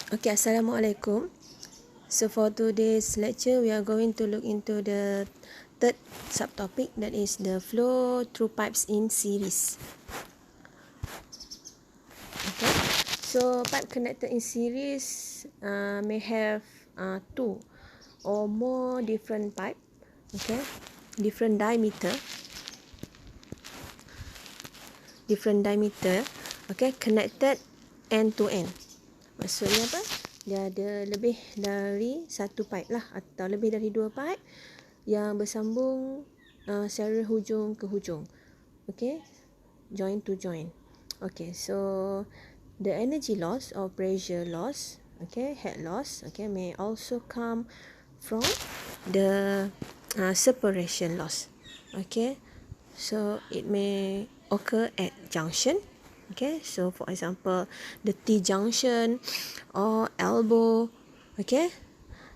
Okay, Assalamualaikum. So for today's lecture, we are going to look into the third subtopic, that is the flow through pipes in series. Okay, so pipe connected in series may have two or more different pipe, okay, different diameter, okay, connected end to end. Maksudnya apa? Dia ada lebih dari satu pipe lah, atau lebih dari dua pipe yang bersambung secara hujung ke hujung. Okay, join to join. Okay, so the energy loss or pressure loss, okay, head loss, okay, may also come from the separation loss. Okay, so it may occur at junction. Okay, so for example, the T junction or elbow. Okay,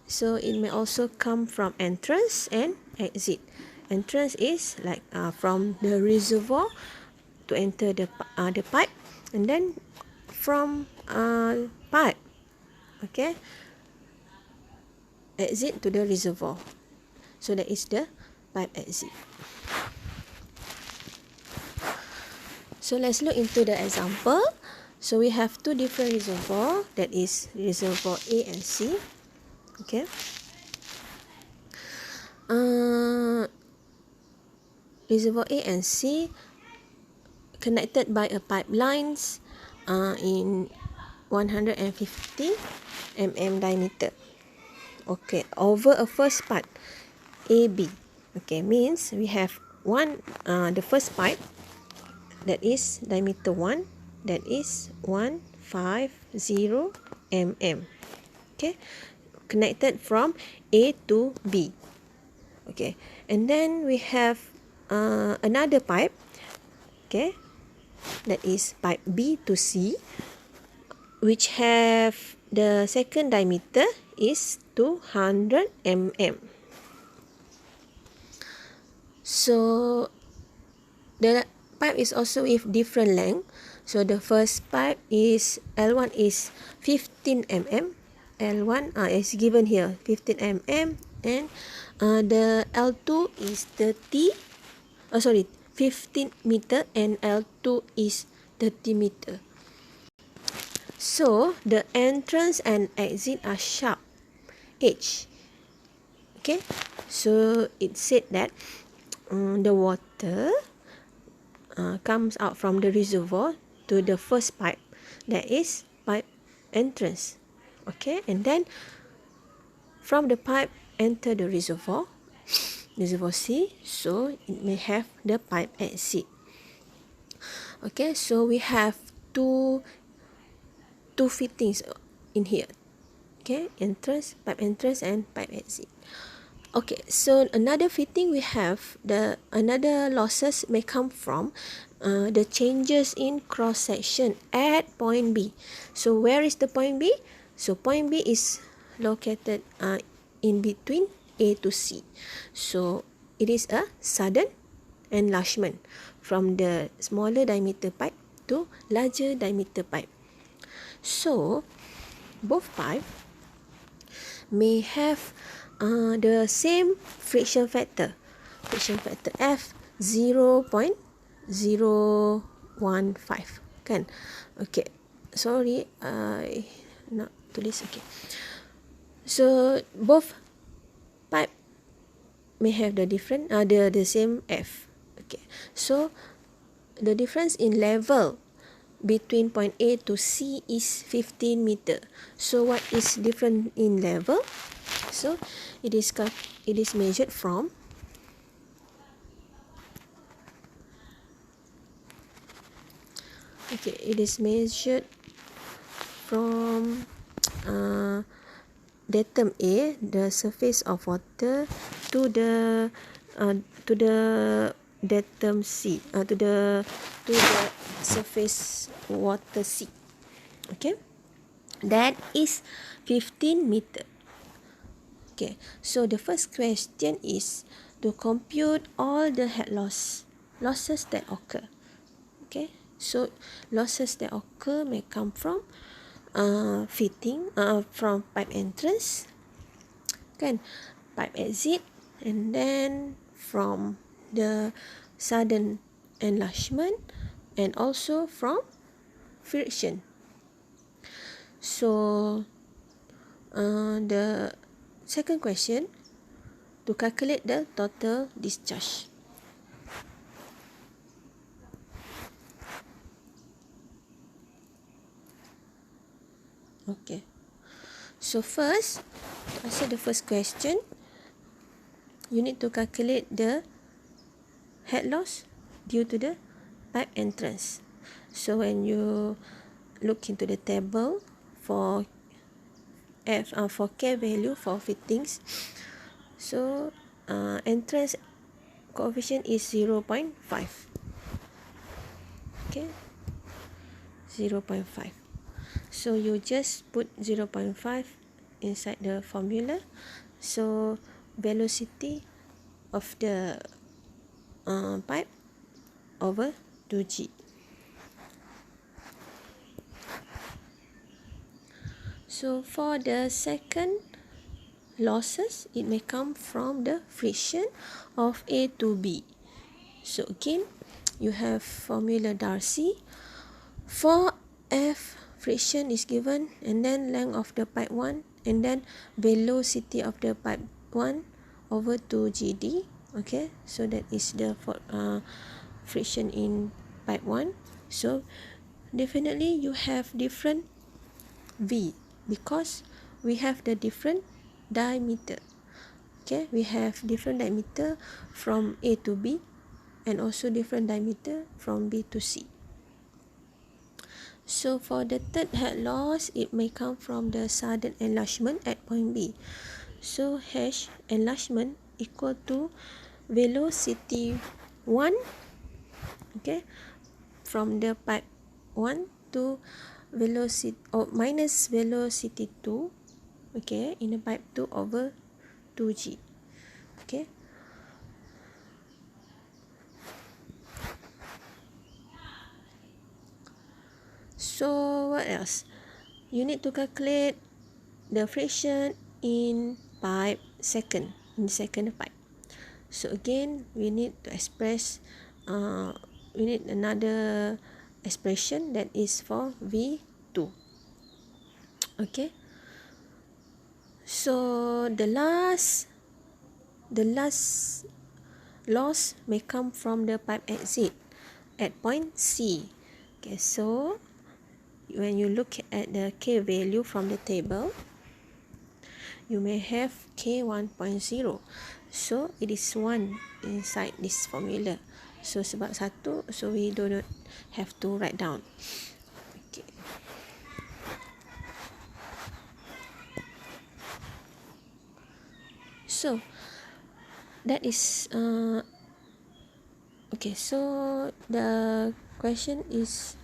so it may also come from entrance and exit. Entrance is like from the reservoir to enter the pipe, and then from pipe, okay, exit to the reservoir. So that is the pipe exit. So let's look into the example. So we have two different reservoir, that is reservoir A and C. Okay. Reservoir A and C connected by a pipelines in 150 mm diameter. Okay, over a first pipe AB. Okay, means we have the first pipe, that is diameter 1, that is 150 mm. Okay, connected from A to B. Okay, and then we have another pipe, okay, that is pipe B to C, which have the second diameter is 200 mm. So the pipe is also with different length. So the first pipe is L1 is 15 mm. L1 is given here 15 mm, and the L2 is 15 meter, and L2 is 30 meter. So the entrance and exit are sharp edge. Okay, so it said that the water comes out from the reservoir to the first pipe, that is pipe entrance. Okay, and then from the pipe enter the reservoir C, so it may have the pipe exit. Okay, so we have two fittings in here. Okay, pipe entrance and pipe exit. Okay, so another fitting we have, another losses may come from the changes in cross section at point B. So where is the point B? So point B is located in between A to C. So it is a sudden enlargement from the smaller diameter pipe to larger diameter pipe. So both pipe may have the same friction factor F 0.015, kan? Okay, sorry, I not tulis. Okay, so both pipe may have the different the same F. Okay, so the difference in level between point A to C is 15 meter. So what is different in level? So it is measured from datum A, the surface of water, to the datum C, to the surface water C. Okay, that is 15 meter. Okay, so the first question is to compute all the head losses that occur. Okay, so losses that occur may come from fitting from pipe entrance, kan, pipe exit, and then from the sudden enlargement, and also from friction. So the second question, to calculate the total discharge. Okay, so first, to answer the first question, you need to calculate the head loss due to the pipe entrance. So when you look into the table for K value for fittings, so entrance coefficient is 0.5. Okay, 0.5. So you just put 0.5 inside the formula. So velocity of the pipe over 2G. So for the second losses, it may come from the friction of A to B. So again, you have formula Darcy. For F, friction is given, and then length of the pipe 1, and then velocity of the pipe 1 over 2GD. Okay, so that is the friction in pipe 1. So definitely you have different V, because we have the different diameter. Okay, we have different diameter from A to B, and also different diameter from B to C. So for the third head loss, it may come from the sudden enlargement at point B. So H enlargement equal to velocity 1, okay, from the pipe 1 to velocity minus velocity 2, okay, in the pipe 2 over 2G. Okay, so what else? You need to calculate the friction in pipe second, in second pipe. So again, we need to express, we need another expression that is for V2. Okay, so the last loss may come from the pipe exit at point C. Okay, so when you look at the K value from the table, you may have K 1.0. So it is 1 inside this formula. So sebab 1, so we do not have to write down. Okay. So that is okay, so the question is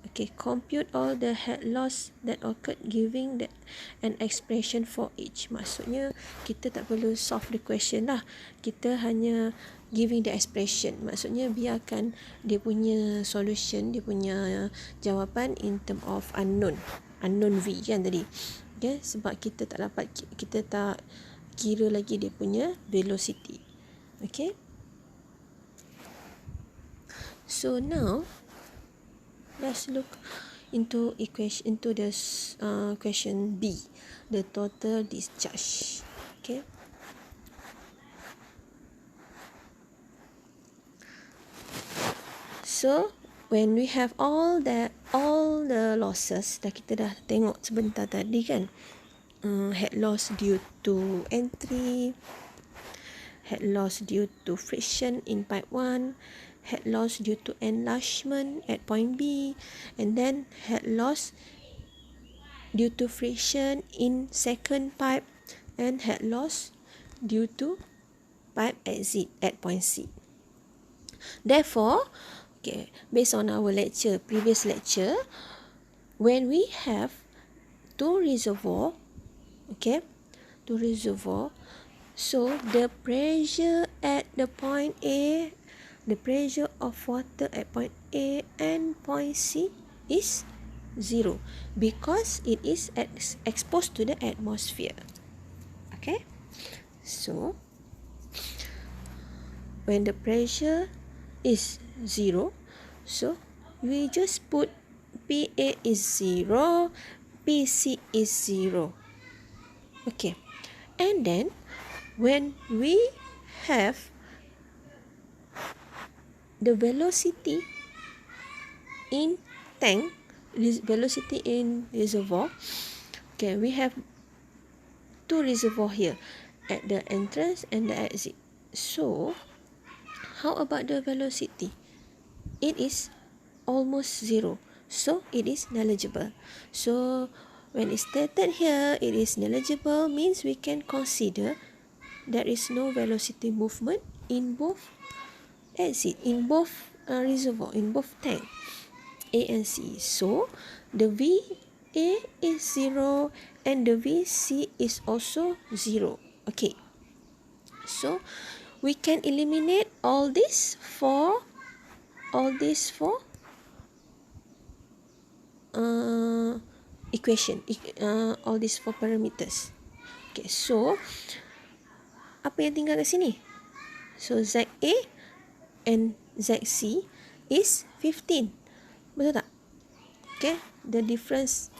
okay, compute all the head loss that occurred, giving an expression for each. Maksudnya kita tak perlu solve the question lah, kita hanya giving the expression. Maksudnya biarkan dia punya solution, dia punya jawapan in term of unknown V kan tadi. Okay, sebab kita tak kira lagi dia punya velocity. Okay, so now let's look into the question B, the total discharge. Okay, so when we have all the losses, kita dah tengok sebentar tadi kan, head loss due to entry, head loss due to friction in pipe 1, head loss due to enlargement at point B, and then head loss due to friction in second pipe, and head loss due to pipe exit at point C. Therefore, okay, based on our previous lecture, when we have two reservoir, so the pressure at the point A, the pressure of water at point A and point C is 0 because it is exposed to the atmosphere. Okay, so when the pressure is 0, so we just put PA is 0, PC is 0. Okay, and then when we have the velocity in tank, velocity in reservoir, okay, we have two reservoir here at the entrance and the exit. So how about the velocity? It is almost 0, so it is negligible. So when it's stated here it is negligible, means we can consider there is no velocity movement in both exit, in both reservoir, in both tank A and C. So the VA is 0 and the VC is also 0. Okay, so we can eliminate all this for equation, all these 4 parameters. Okay, so apa yang tinggal kat sini? So ZA and ZC is 15. Betul tak? Okay, the difference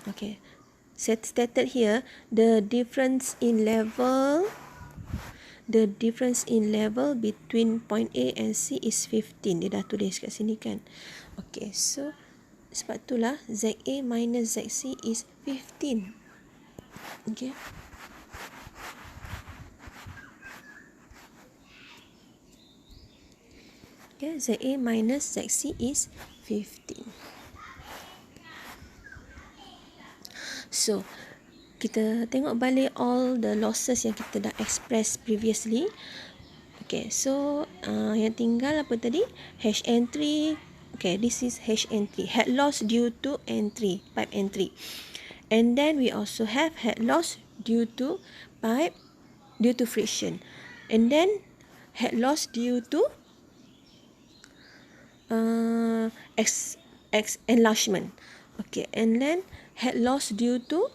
okay, stated here, the difference in level between point A and C is 15. Dia dah tulis kat sini kan. Okay, so sebab itulah ZA minus ZC is 15. Okay, okay, ZA minus ZC is 15. So kita tengok balik all the losses yang kita dah express previously. Okay, so yang tinggal apa tadi? H entry. Okay, this is H entry, head loss due to entry, pipe entry. And then we also have head loss due to friction. And then head loss due to enlargement. Okay, and then head loss due to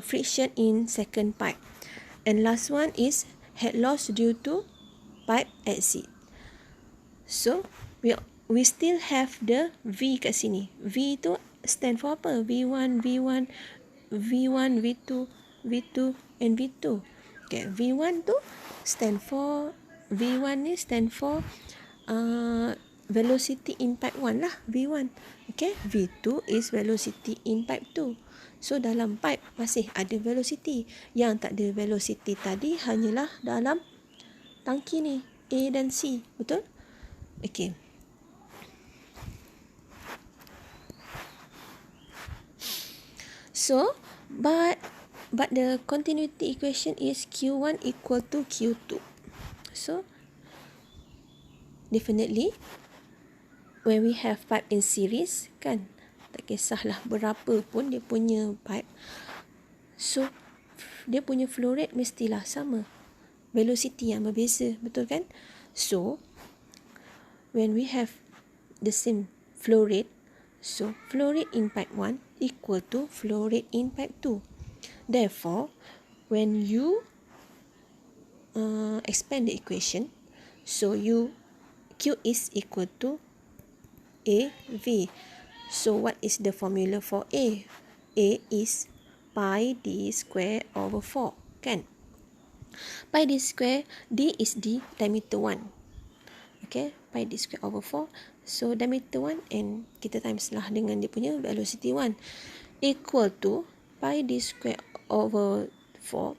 friction in second pipe. And last one is head loss due to pipe exit. So we still have the V kat sini. V tu stand for apa? V1, V1, V1, V2, V2 and V2. Okay, V1 tu stand for, V1 ni stand for velocity in pipe 1 lah, V1. Okay, V2 is velocity in pipe 2. So dalam pipe masih ada velocity. Yang tak ada velocity tadi hanyalah dalam tangki ni, A dan C. Betul? Okay. So but the continuity equation is Q1 equal to Q2. So definitely when we have pipe in series kan, tak kisahlah berapa pun dia punya pipe, so dia punya flow rate mestilah sama, velocity yang berbeza, betul kan? So when we have the same flow rate, so flow rate in pipe 1 equal to flow rate in pipe 2. Therefore when you expand the equation, so Q is equal to AV. So what is the formula for A? A is pi d square over 4, kan? Pi d square, D is the diameter 1. Okay, pi d square over 4. So diameter 1 and kita times lah dengan dia punya velocity 1 equal to pi d square over 4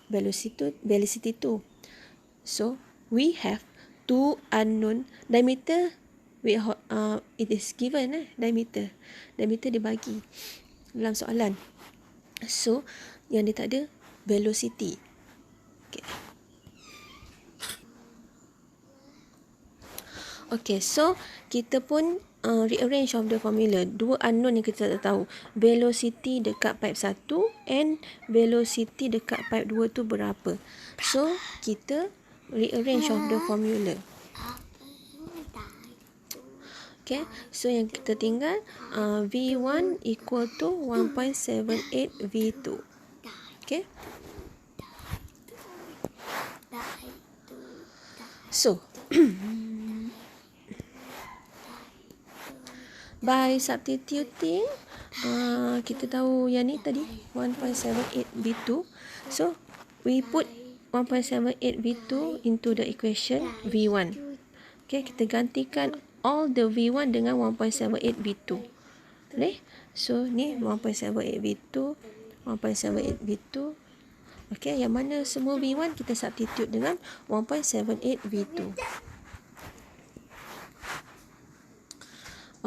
velocity 2. So we have two unknown diameter. It is given diameter dibagi dalam soalan. So yang dia tak ada velocity. Okay. Okay, so kita pun rearrange of the formula. Dua unknown yang kita tak tahu. Velocity dekat pipe 1 and velocity dekat pipe 2 tu berapa. So kita rearrange of the formula. Okay, so yang kita tinggal V1 equal to 1.78 V2. Okay, so by substituting, kita tahu yang ni tadi 1.78 V2. So we put 1.78 V2 into the equation V1. Okay, kita gantikan all the V1 dengan 1.78 V2. Okay, so ni 1.78 V2, 1.78 V2. Okay, yang mana semua V1 kita substitute dengan 1.78 V2.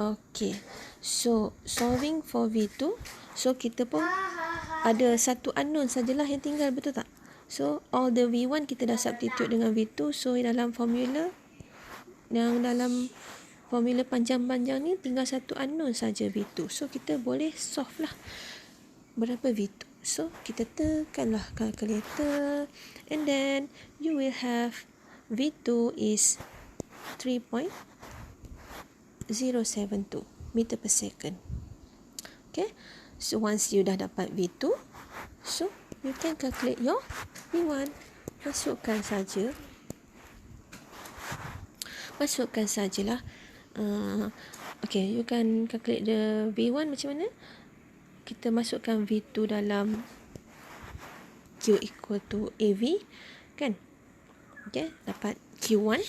Okay, so solving for V2. So kita pun ada satu unknown sajalah yang tinggal, betul tak? So all the V1 kita dah substitute dengan V2. So dalam formula panjang-panjang ni tinggal satu unknown saja V2. So kita boleh solve lah berapa V2. So kita tekanlah calculator and then you will have V2 is 3.072 meter per second. Okay, so once you dah dapat V2, so you can calculate your V1. Masukkan sajalah. Okay, you can calculate the V1 macam mana? Kita masukkan V2 dalam Q equal to AV, kan? Okay, dapat Q1.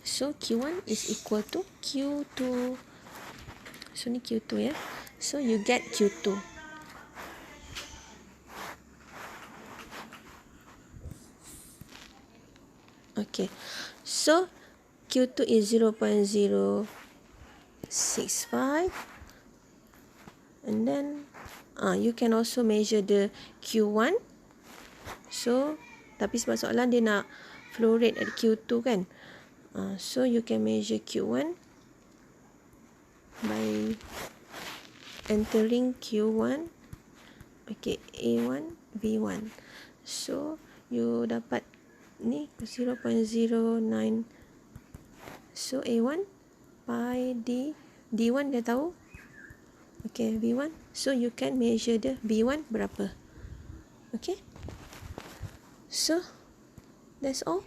So Q1 is equal to Q2. So ni Q2 ya. So you get Q2. Okay, so Q2 is 0.065, and then you can also measure the Q1. So tapi sebab soalan dia nak flow rate at Q2 kan, so you can measure Q1 by entering Q1. Okay, A1 V1. So you dapat ni 0.09. So A1 by D1 dah tahu. Okay, V1. So you can measure the V1 berapa. Okay, so that's all.